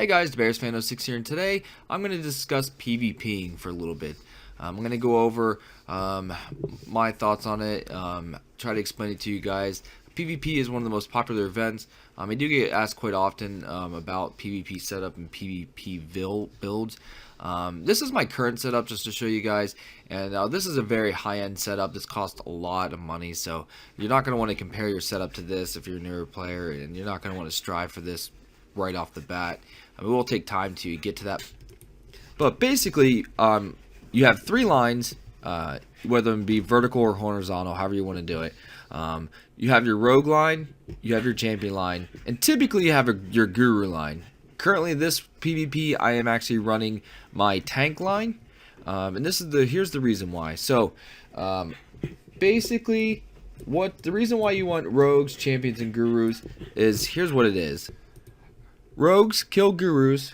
Hey guys, BearsFan06 here, and today I'm going to discuss PvPing for a little bit. I'm going to go over my thoughts on it, try to explain it to you guys. PvP is one of the most popular events. I do get asked quite often about PvP setup and PvP builds. This is my current setup just to show you guys, and this is a very high-end setup. This costs a lot of money, so you're not going to want to compare your setup to this if you're a newer player, and you're not going to want to strive for this right off the bat. I mean, it will take time to get to that. But basically, you have three lines, whether it be vertical or horizontal, however you want to do it. You have your rogue line, you have your champion line, and typically you have your guru line. Currently, this PvP, I am actually running my tank line, and here's the reason why. So, basically, the reason why you want rogues, champions, and gurus is here's what it is. Rogues kill gurus,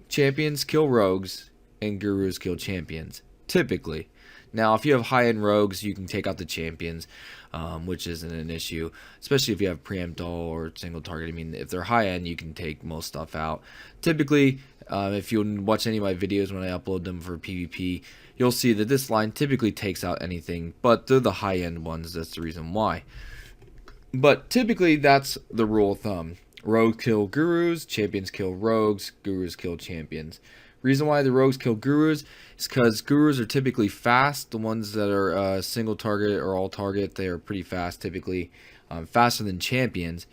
champions kill rogues, and gurus kill champions, typically. Now, if you have high-end rogues, you can take out the champions, which isn't an issue, especially if you have preempt all or single target. I mean, if they're high-end, you can take most stuff out. Typically, if you watch any of my videos when I upload them for PvP, you'll see that this line typically takes out anything, but they're the high-end ones. That's the reason why. But typically, that's the rule of thumb. Rogues kill gurus, champions kill rogues, gurus kill champions. Reason why the rogues kill gurus is because gurus are typically fast. The ones that are single target or all target, they are pretty fast, typically faster than champions.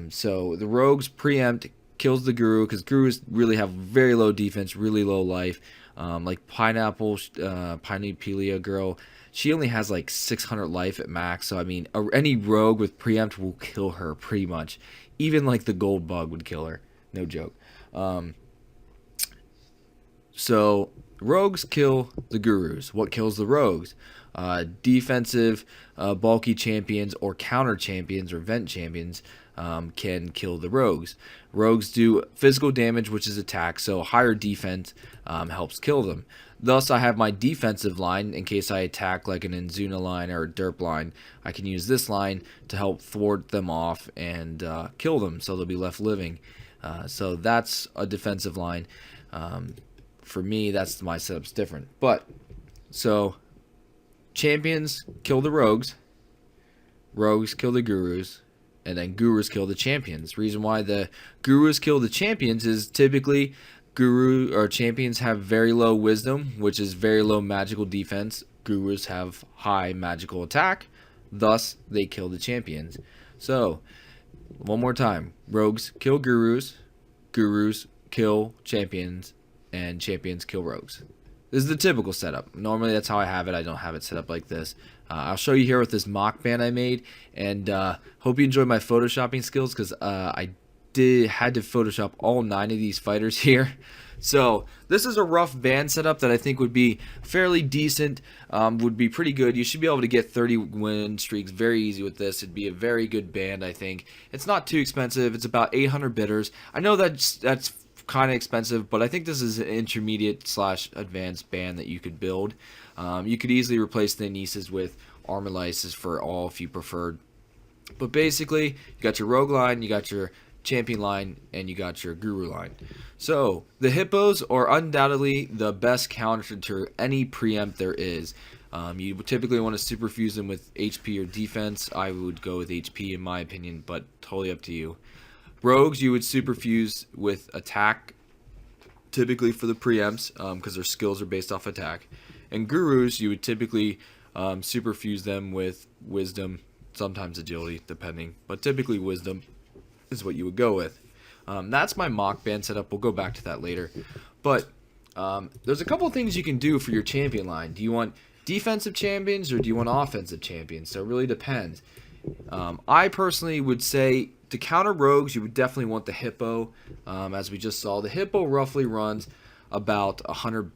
So the rogues preempt kills the guru because gurus really have very low defense, really low life. Like Pineappelia girl, she only has like 600 life at max. So I mean, any rogue with preempt will kill her pretty much. Even like the gold bug would kill her, no joke. So rogues kill the gurus. What kills the rogues? Defensive, bulky champions or counter champions or vent champions can kill the rogues. Rogues do physical damage, which is attack, so higher defense helps kill them. Thus, I have my defensive line in case I attack like an Inzuna line or a derp line. I can use this line to help thwart them off and kill them, so they'll be left living. So that's a defensive line. For me, that's my setup's different. But so champions kill the rogues, rogues kill the gurus, and then gurus kill the champions. Reason why the gurus kill the champions is typically guru or champions have very low wisdom, which is very low magical defense. Gurus have high magical attack, thus they kill the champions. So, one more time. Rogues kill gurus, gurus kill champions, and champions kill rogues. This is the typical setup. Normally that's how I have it. I don't have it set up like this. I'll show you here with this mock band I made, and hope you enjoy my photoshopping skills because I had to Photoshop all 9 of these fighters here. So this is a rough band setup that I think would be fairly decent, would be pretty good. You should be able to get 30 win streaks very easy with this. It'd be a very good band, I think. It's not too expensive. It's about 800 bitters. I know that's kind of expensive, but I think this is an intermediate / advanced band that you could build. You could easily replace the Anesis with armor lysis for all if you preferred. But basically, you got your rogue line, you got your champion line, and you got your guru line. So the hippos are undoubtedly the best counter to any preempt there is. You would typically want to superfuse them with HP or defense. I would go with HP in my opinion, but totally up to you. Rogues you would superfuse with attack, typically for the preempts, because their skills are based off attack. And gurus you would typically superfuse them with wisdom, sometimes agility, depending, but typically wisdom is what you would go with. That's my mock band setup. We'll go back to that later. But there's a couple things you can do for your champion line. Do you want defensive champions or do you want offensive champions? So it really depends. I personally would say to counter rogues, you would definitely want the hippo. As we just saw, the hippo roughly runs about 100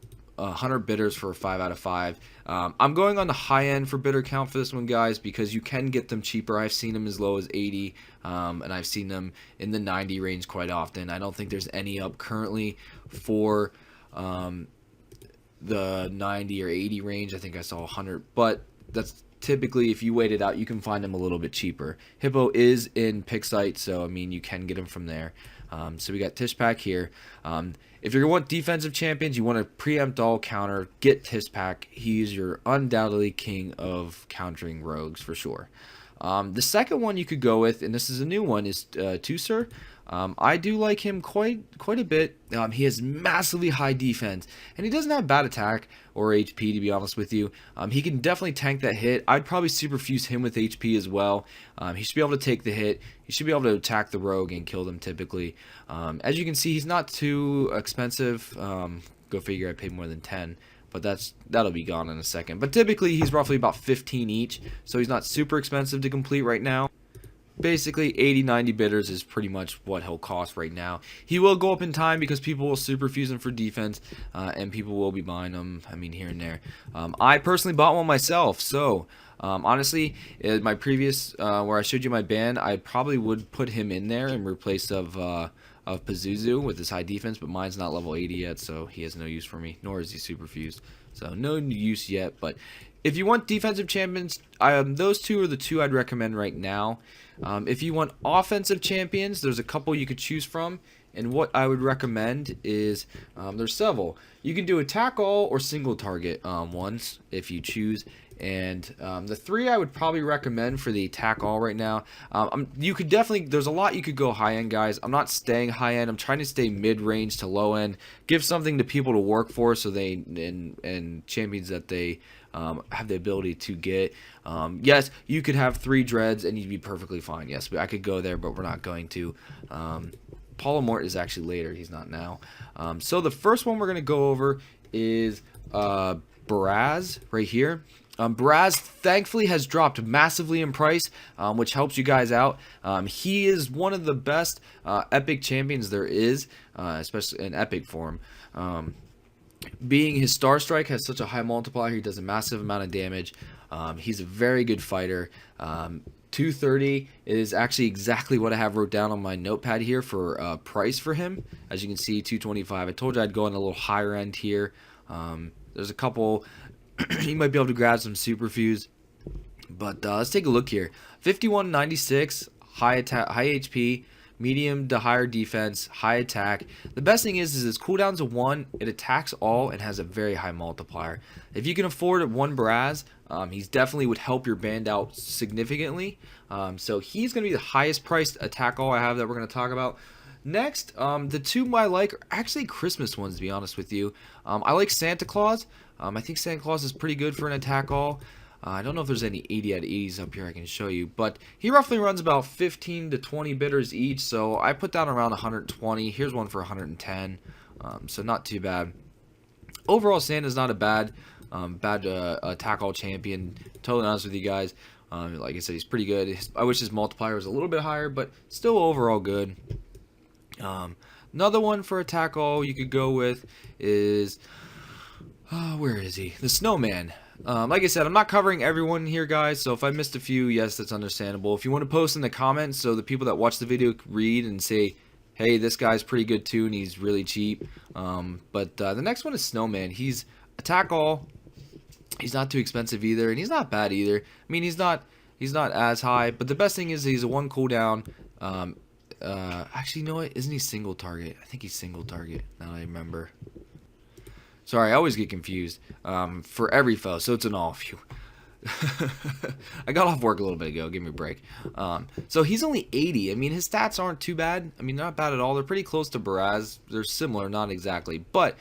bitters for a 5 out of 5. I'm going on the high end for bitter count for this one, guys, because you can get them cheaper. I've seen them as low as 80, and I've seen them in the 90 range quite often. I don't think there's any up currently for the 90 or 80 range. I think I saw 100, but that's typically, if you wait it out, you can find him a little bit cheaper. Hippo is in PickSite, so I mean, you can get him from there. So we got Tishpak here. If you want defensive champions, you want to preempt all counter, get Tishpak. He's your undoubtedly king of countering rogues for sure. The second one you could go with, and this is a new one, is Tusser. I do like him quite a bit. He has massively high defense, and he doesn't have bad attack or HP, to be honest with you. He can definitely tank that hit. I'd probably superfuse him with HP as well. He should be able to take the hit. He should be able to attack the rogue and kill them typically. As you can see, he's not too expensive. Go figure, I paid more than 10. But that'll be gone in a second. But typically, he's roughly about 15 each, so he's not super expensive to complete right now. Basically, 80-90 bidders is pretty much what he'll cost right now. He will go up in time because people will superfuse him for defense, and people will be buying them, I mean, here and there. I personally bought one myself, so honestly, in my previous, where I showed you my band, I probably would put him in there in replace of Pazuzu with his high defense, but mine's not level 80 yet, so he has no use for me, nor is he superfused. So no use yet, but if you want defensive champions, those two are the two I'd recommend right now. If you want offensive champions, there's a couple you could choose from, and what I would recommend is there's several. You can do attack all or single target ones if you choose. And the three I would probably recommend for the attack all right now. You could definitely, there's a lot you could go high end, guys. I'm not staying high end. I'm trying to stay mid range to low end. Give something to people to work for, so they and champions that they have the ability to get. Yes, you could have 3 dreads and you'd be perfectly fine. Yes, I could go there, but we're not going to. Polymort is actually later. He's not now. So the first one we're gonna go over is Baraz right here. Baraz thankfully has dropped massively in price, which helps you guys out. He is one of the best epic champions there is, especially in epic form. Being his Star Strike has such a high multiplier, he does a massive amount of damage. He's a very good fighter. 230 is actually exactly what I have wrote down on my notepad here for price for him. As you can see, 225. I told you I'd go on a little higher end here. There's a couple. You might be able to grab some superfuse, but let's take a look here. 5196, high attack, high HP, medium to higher defense, high attack. The best thing is its cooldown's a 1. It attacks all and has a very high multiplier. If you can afford one Baraz, he's definitely would help your band out significantly. So he's going to be the highest priced attack all I have that we're going to talk about. Next, the two I like are actually Christmas ones, to be honest with you. I like Santa Claus. I think Santa Claus is pretty good for an attack all. I don't know if there's any 80 out of 80s up here I can show you, but he roughly runs about 15 to 20 bidders each, so I put down around 120. Here's one for 110, so not too bad. Overall, Santa's not a bad attack all champion. Totally honest with you guys. Like I said, he's pretty good. I wish his multiplier was a little bit higher, but still overall good. Another one for attack all you could go with is where is he? The Snowman. Like I said, I'm not covering everyone here, guys, so if I missed a few, yes, that's understandable. If you want to post in the comments so the people that watch the video read and say, hey, this guy's pretty good too and he's really cheap. But the next one is Snowman. He's attack all. He's not too expensive either, and he's not bad either. I mean, he's not as high, but the best thing is he's a 1 cooldown. Actually, you know what? Isn't he single target? I think he's single target, now I remember. Sorry, I always get confused. For every foe, so it's an all. Phew. I got off work a little bit ago. Give me a break. So he's only 80. I mean, his stats aren't too bad. I mean, not bad at all. They're pretty close to Baraz. They're similar, not exactly. But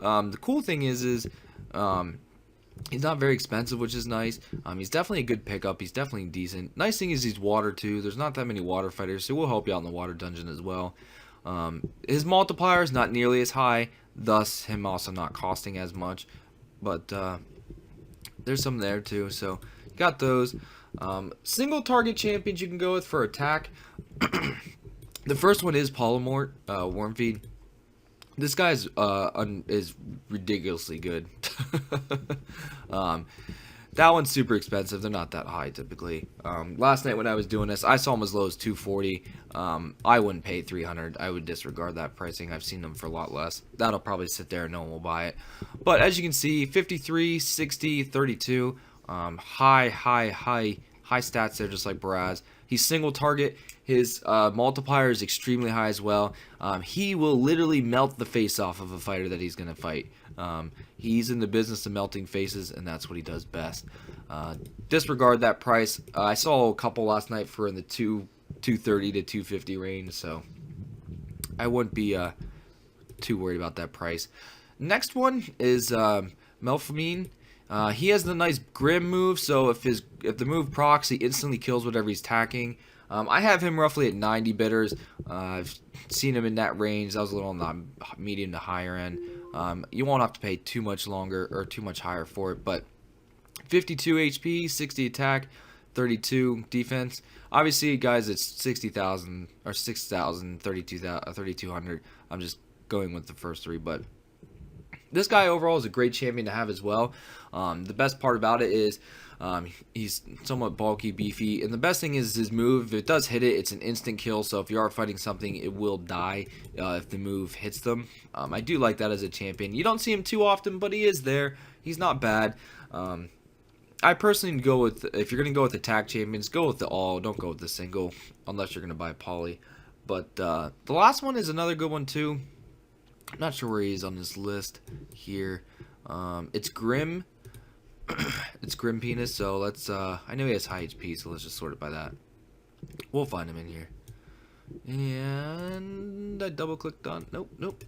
the cool thing is he's not very expensive, which is nice. He's definitely a good pickup. He's definitely decent. Nice thing is he's water too. There's not that many water fighters, so we'll help you out in the water dungeon as well. His multiplier is not nearly as high, thus him also not costing as much. But there's some there too, so you got those. Single target champions you can go with for attack. The first one is Polymort, Wormfeed. This guy's is ridiculously good. That one's super expensive. They're not that high typically. Last night when I was doing this, I saw them as low as 240. I wouldn't pay 300. I would disregard that pricing. I've seen them for a lot less. That'll probably sit there and no one will buy it. But as you can see, 53, 60, 32. High stats there, just like Baraz. He's single target. His multiplier is extremely high as well. He will literally melt the face off of a fighter that he's going to fight. He's in the business of melting faces, and that's what he does best. Disregard that price. I saw a couple last night for in the 230 to 250 range, so I wouldn't be too worried about that price. Next one is Melphamine. He has the nice Grim move, so if the move procs, he instantly kills whatever he's attacking. I have him roughly at 90 bitters. I've seen him in that range. That was a little on the medium to higher end. You won't have to pay too much longer or too much higher for it, but 52 HP, 60 attack, 32 defense. Obviously, guys, it's 60,000 or 6,000, 3,200. I'm just going with the first three, but this guy overall is a great champion to have as well. The best part about it is he's somewhat bulky, beefy, and the best thing is his move. If it does hit it, it's an instant kill, so if you are fighting something, it will die if the move hits them. I do like that as a champion. You don't see him too often, but he is there. He's not bad. I personally go with, if you're going to go with attack champions, go with the all. Don't go with the single, unless you're going to buy poly. But the last one is another good one too. I'm not sure where he is on this list here. It's Grim. It's Grim Penis, so let's, I know he has high HP, so let's just sort it by that. We'll find him in here. And I double clicked on, nope.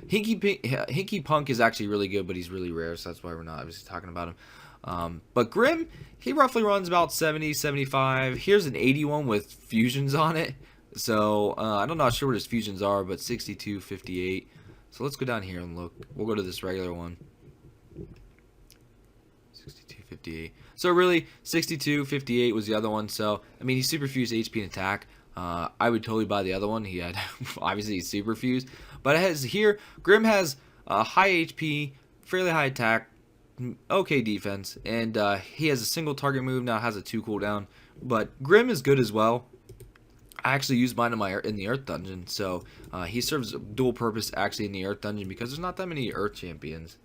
Hinky Punk is actually really good, but he's really rare, so that's why we're not obviously talking about him. But Grim, he roughly runs about 70, 75. Here's an 81 with fusions on it. So, I'm not sure what his fusions are, but 62, 58. So let's go down here and look. We'll go to this regular one. 62, 58. So really, 62, 58 was the other one. So, I mean, he super fused HP and attack. I would totally buy the other one. He had, obviously, he's super fused. But it has here, Grim has high HP, fairly high attack, okay defense, and he has a single target move, now has a 2 cooldown. But Grim is good as well. I actually used mine in the Earth Dungeon, so he serves dual purpose actually in the Earth Dungeon because there's not that many Earth champions.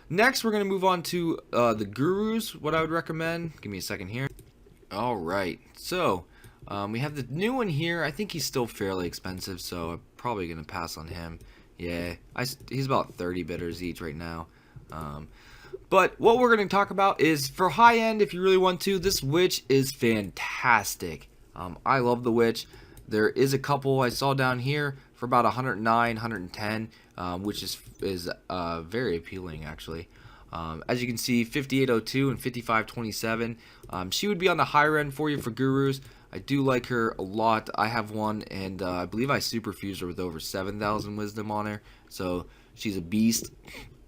Next, we're going to move on to the Gurus, what I would recommend. Give me a second here. Alright, so we have the new one here. I think he's still fairly expensive, so I'm probably going to pass on him. Yeah, he's about 30 bitters each right now. But what we're going to talk about is for high end, if you really want to, this witch is fantastic. I love the witch. There is a couple I saw down here for about 109, 110, which is very appealing actually. As you can see, 5802 and 5527. She would be on the higher end for you for Gurus. I do like her a lot. I have one, and I believe I super fused her with over 7,000 wisdom on her. So she's a beast.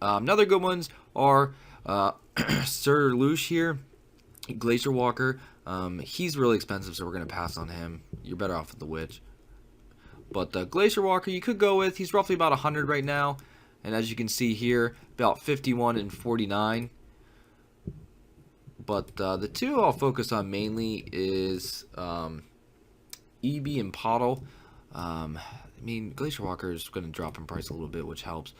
Another good ones are Sir Lush here, Glacier Walker. He's really expensive, so we're going to pass on him. You're better off with the witch. But Glacier Walker you could go with. He's roughly about 100 right now. And as you can see here, about 51 and 49. But the two I'll focus on mainly is EB and Pottle. I mean, Glacier Walker is going to drop in price a little bit, which helps.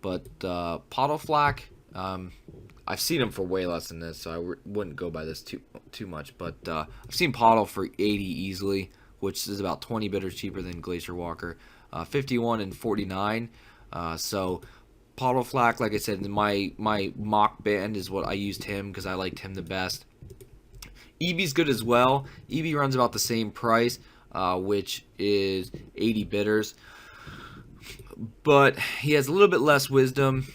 But Pottle Flak, I've seen him for way less than this, so I wouldn't go by this too much. But I've seen Pottle for 80 easily, which is about 20 bitters cheaper than Glacier Walker. 51 and 49. So Pottle Flak, like I said, my mock band is what I used him because I liked him the best. EB's good as well. EB runs about the same price, which is 80 bitters. But he has a little bit less wisdom.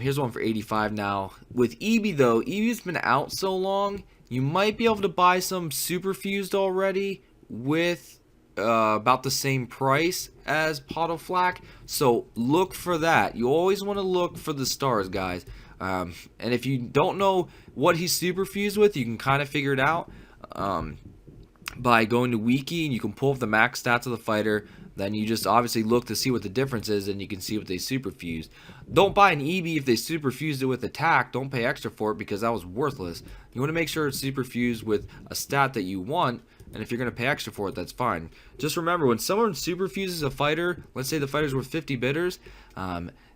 Here's one for 85 now. With EB though, EB's been out so long, you might be able to buy some super fused already with about the same price as Pottle Flak. So look for that. You always want to look for the stars, guys. And if you don't know what he's super fused with, you can kind of figure it out by going to Wiki, and you can pull up the max stats of the fighter. Then you just obviously look to see what the difference is, and you can see what they super fused. Don't buy an EB if they super fused it with attack. Don't pay extra for it because that was worthless. You want to make sure it's super fused with a stat that you want, and if you're going to pay extra for it, that's fine. Just remember, when someone super fuses a fighter, let's say the fighter's worth 50 bitters,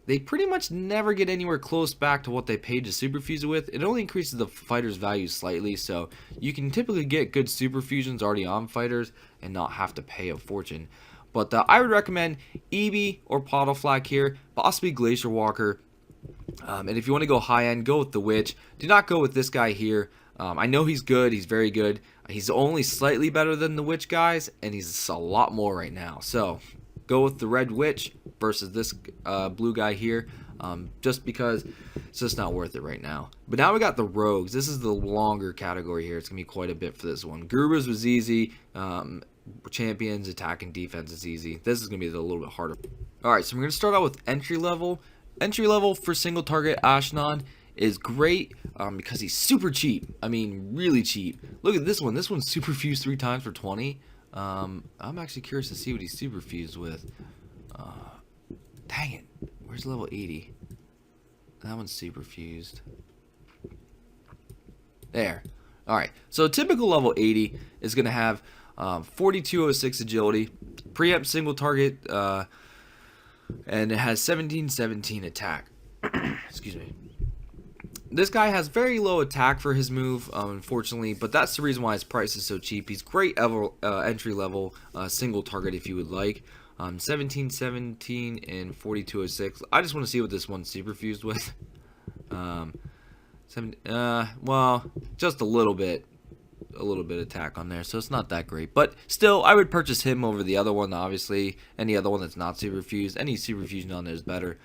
they pretty much never get anywhere close back to what they paid to superfuse it with. It only increases the fighter's value slightly, so you can typically get good superfusions already on fighters and not have to pay a fortune. But I would recommend Eevee or Poddleflag here, possibly Glacier Walker. And if you want to go high end, go with the Witch. Do not go with this guy here. I know he's good. He's very good. He's only slightly better than the Witch guys, and he's a lot more right now. So go with the Red Witch versus this blue guy here, just because it's just not worth it right now. But now we got the Rogues. This is the longer category here. It's going to be quite a bit for this one. Gurus was easy. Champions, attack, and defense is easy. This is going to be a little bit harder. Alright, so we're going to start out with entry level. Entry level for single target Ashnon is great because he's super cheap. I mean, really cheap. Look at this one. This one's super fused 3 times for 20. I'm actually curious to see what he's super fused with. Dang it. Where's level 80? That one's super fused. There. Alright, so typical level 80 is going to have 4206 agility, preempt single target, and it has 1717 attack. Excuse me. This guy has very low attack for his move, unfortunately, but that's the reason why his price is so cheap. He's great entry level single target if you would like. 1717 and 4206. I just want to see what this one's super fused with. Well, just a little bit attack on there, so it's not that great, but still I would purchase him over the other one. Obviously any other one that's not super fused, any super fusion on there is better,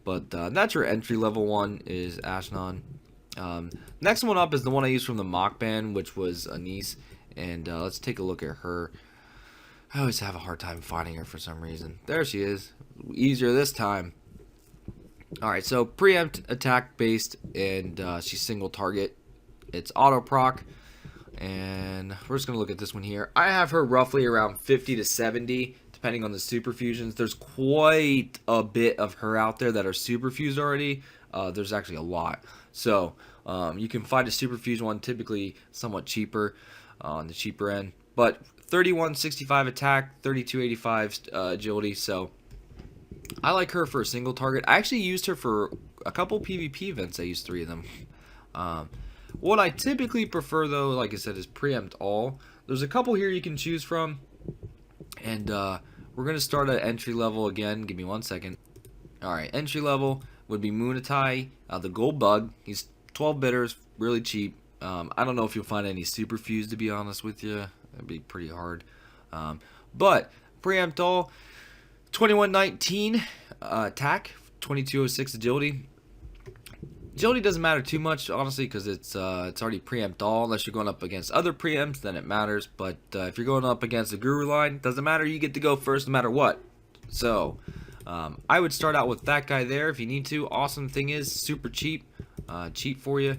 but that's your entry level one, is Ashnon. Next one up is the one I used from the mock ban, which was Anise, and let's take a look at her. I always have a hard time finding her for some reason. There she is, easier this time. Alright, so preempt attack based, and she's single target. It's auto proc. And we're just going to look at this one here. I have her roughly around 50 to 70, depending on the super fusions. There's quite a bit of her out there that are super fused already. There's actually a lot. So you can find a super fused one typically somewhat cheaper, on the cheaper end. But 3165 attack, 3285 agility. So I like her for a single target. I actually used her for a couple PvP events. I used 3 of them. What I typically prefer, though, like I said, is preempt all. There's a couple here you can choose from, and we're going to start at entry level again. Give me 1 second. Alright, entry level would be Moonatai, the gold bug. He's 12 bitters, really cheap. I don't know if you'll find any super fused, to be honest with you. That'd be pretty hard. But preempt all, 2119 attack, 2206 agility. Agility doesn't matter too much, honestly, because it's already preempt all. Unless you're going up against other preempts, then it matters. But if you're going up against the Guru line, doesn't matter. You get to go first no matter what. So I would start out with that guy there if you need to. Awesome thing is super cheap, cheap for you.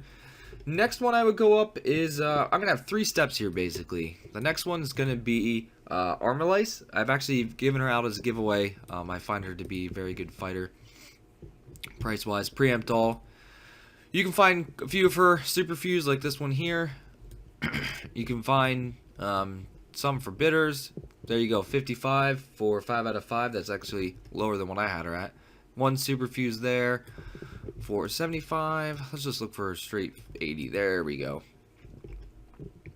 Next one I would go up is I'm gonna have 3 steps here basically. The next one is gonna be Armalice. I've actually given her out as a giveaway. I find her to be a very good fighter. Price wise, preempt all. You can find a few of her super fused like this one here. You can find some for bitters. There you go, 55 for 5 out of 5. That's actually lower than what I had her at. 1 super fused there for 75. Let's just look for a straight 80. There we go.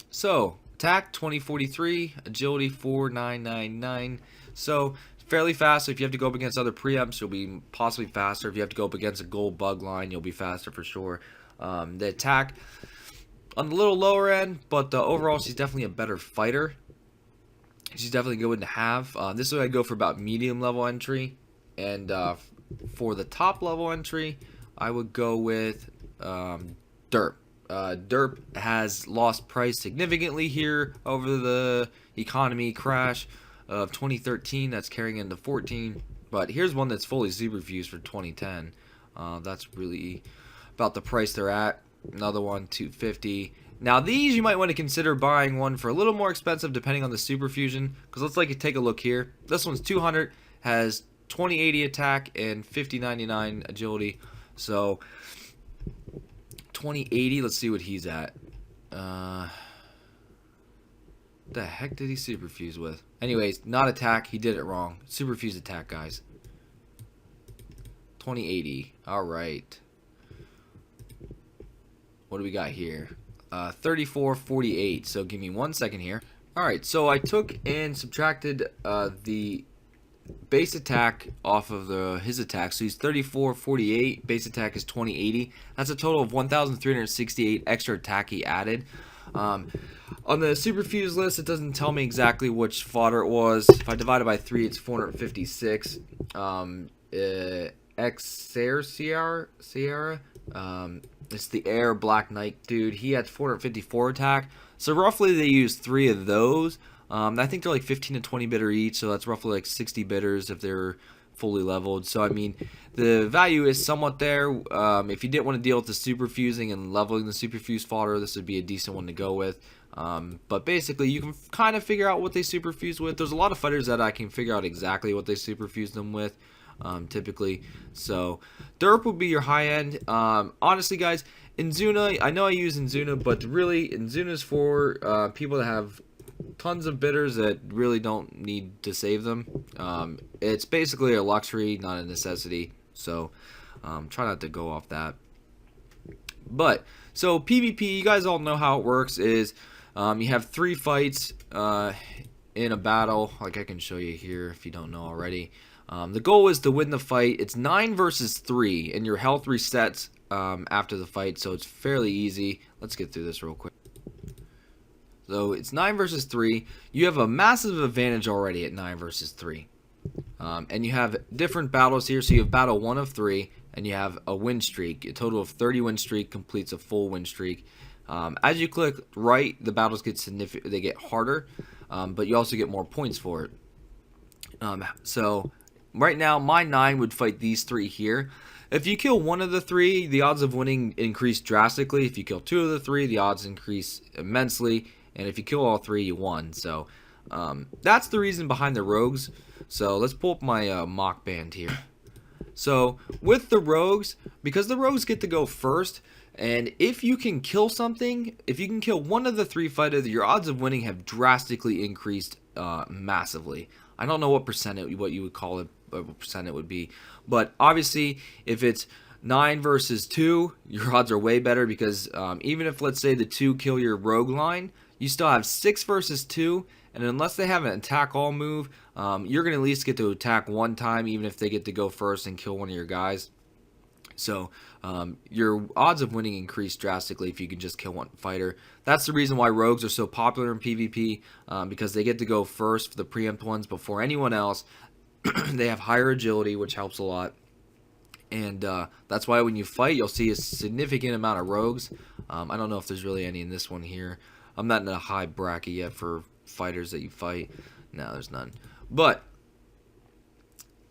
So attack 2043, agility 4999. So fairly fast. If you have to go up against other preempts, you'll be possibly faster. If you have to go up against a gold bug line, you'll be faster for sure. The attack on the little lower end, but overall she's definitely a better fighter. She's definitely good to have. This way I go for about medium level entry, and for the top level entry I would go with Derp. Derp has lost price significantly here over the economy crash of 2013. That's carrying into 14, but here's one that's fully super fused for 2010. That's really about the price they're at. Another one, 250. Now these you might want to consider buying one for a little more expensive depending on the super fusion, because let's take a look here. This one's 200, has 2080 attack and 5099 agility. So 2080, let's see what he's at. The heck did he super fuse with? Anyways, not attack, he did it wrong. Super fuse attack, guys. 2080. All right. What do we got here? 3448. So give me 1 second here. All right. So I took and subtracted the base attack off of his attack. So he's 3448. Base attack is 2080. That's a total of 1,368 extra attack he added. On the superfuse list, it doesn't tell me exactly which fodder it was. If I divide it by 3, it's 456. Sierra. It's the Air Black Knight dude. He had 454 attack. So roughly they used 3 of those. I think they're like 15 to 20 bitter each, so that's roughly like 60 bitters if they're fully leveled. So I mean, the value is somewhat there. If you didn't want to deal with the superfusing and leveling the superfuse fodder, this would be a decent one to go with. But basically, you can kind of figure out what they superfuse with. There's a lot of fighters that I can figure out exactly what they superfuse them with, typically. So Derp would be your high end. Honestly, guys, Inzuna, I know I use Inzuna, but really, Inzuna's for people that have tons of bitters that really don't need to save them. It's basically a luxury, not a necessity. So try not to go off that. But so PvP, you guys all know how it works. Is you have 3 fights in a battle. Like I can show you here if you don't know already. The goal is to win the fight. It's 9 versus 3, and your health resets after the fight, so it's fairly easy. Let's get through this real quick. So it's 9 versus 3. You have a massive advantage already at 9 versus 3. And you have different battles here. So you have battle 1 of 3, and you have a win streak. A total of 30 win streak completes a full win streak. As you click right, the battles get significant. They get harder, but you also get more points for it. So right now, my 9 would fight these 3 here. If you kill 1 of the 3, the odds of winning increase drastically. If you kill 2 of the 3, the odds increase immensely. And if you kill all 3, you won. So that's the reason behind the rogues. So let's pull up my mock band here. So with the rogues, because the rogues get to go first, and if you can kill something, if you can kill 1 of the 3 fighters, your odds of winning have drastically increased massively. I don't know what what you would call it, what percent it would be, but obviously if it's 9 versus 2, your odds are way better because even if, let's say, the 2 kill your rogue line, you still have 6 versus 2, and unless they have an attack all move, you're going to at least get to attack 1 time, even if they get to go first and kill one of your guys. So your odds of winning increase drastically if you can just kill 1 fighter. That's the reason why rogues are so popular in PvP, because they get to go first for the preempt ones before anyone else. They have higher agility, which helps a lot. And that's why when you fight, you'll see a significant amount of rogues. I don't know if there's really any in this one here. I'm not in a high bracket yet for fighters that you fight. No, there's none. But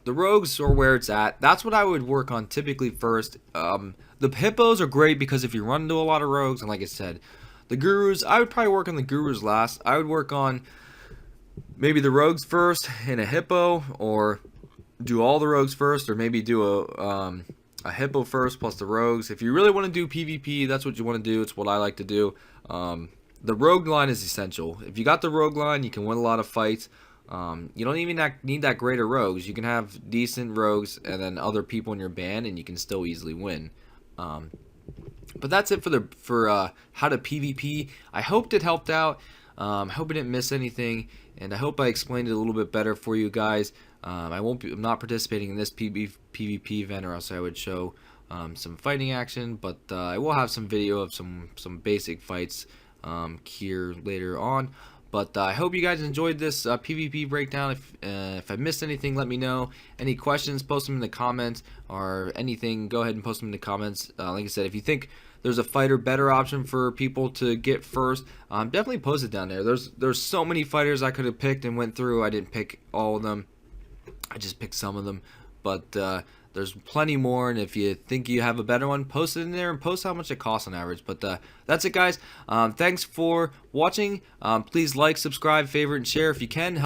the rogues are where it's at. That's what I would work on typically first. The hippos are great because if you run into a lot of rogues, and like I said, the gurus, I would probably work on the gurus last. I would work on maybe the rogues first and a hippo, or do all the rogues first, or maybe do a hippo first plus the rogues. If you really want to do PvP, that's what you want to do. It's what I like to do. The rogue line is essential. If you got the rogue line, you can win a lot of fights. You don't even need that great of rogues. You can have decent rogues and then other people in your band, and you can still easily win. But that's it for how to PvP. I hoped it helped out. I hope I didn't miss anything, and I hope I explained it a little bit better for you guys. I'm not participating in this PvP event, or else I would show some fighting action. But I will have some video of some basic fights here later on. But I hope you guys enjoyed this PvP breakdown. If I missed anything, let me know. Any questions, post them in the comments, or anything, go ahead and post them in the comments. Like I said, if you think there's a fighter better option for people to get first, definitely post it down there. There's so many fighters I could have picked and went through. I didn't pick all of them. I just picked some of them. But there's plenty more, and if you think you have a better one, post it in there and post how much it costs on average. But that's it, guys. Thanks for watching. Please like, subscribe, favorite, and share if you can.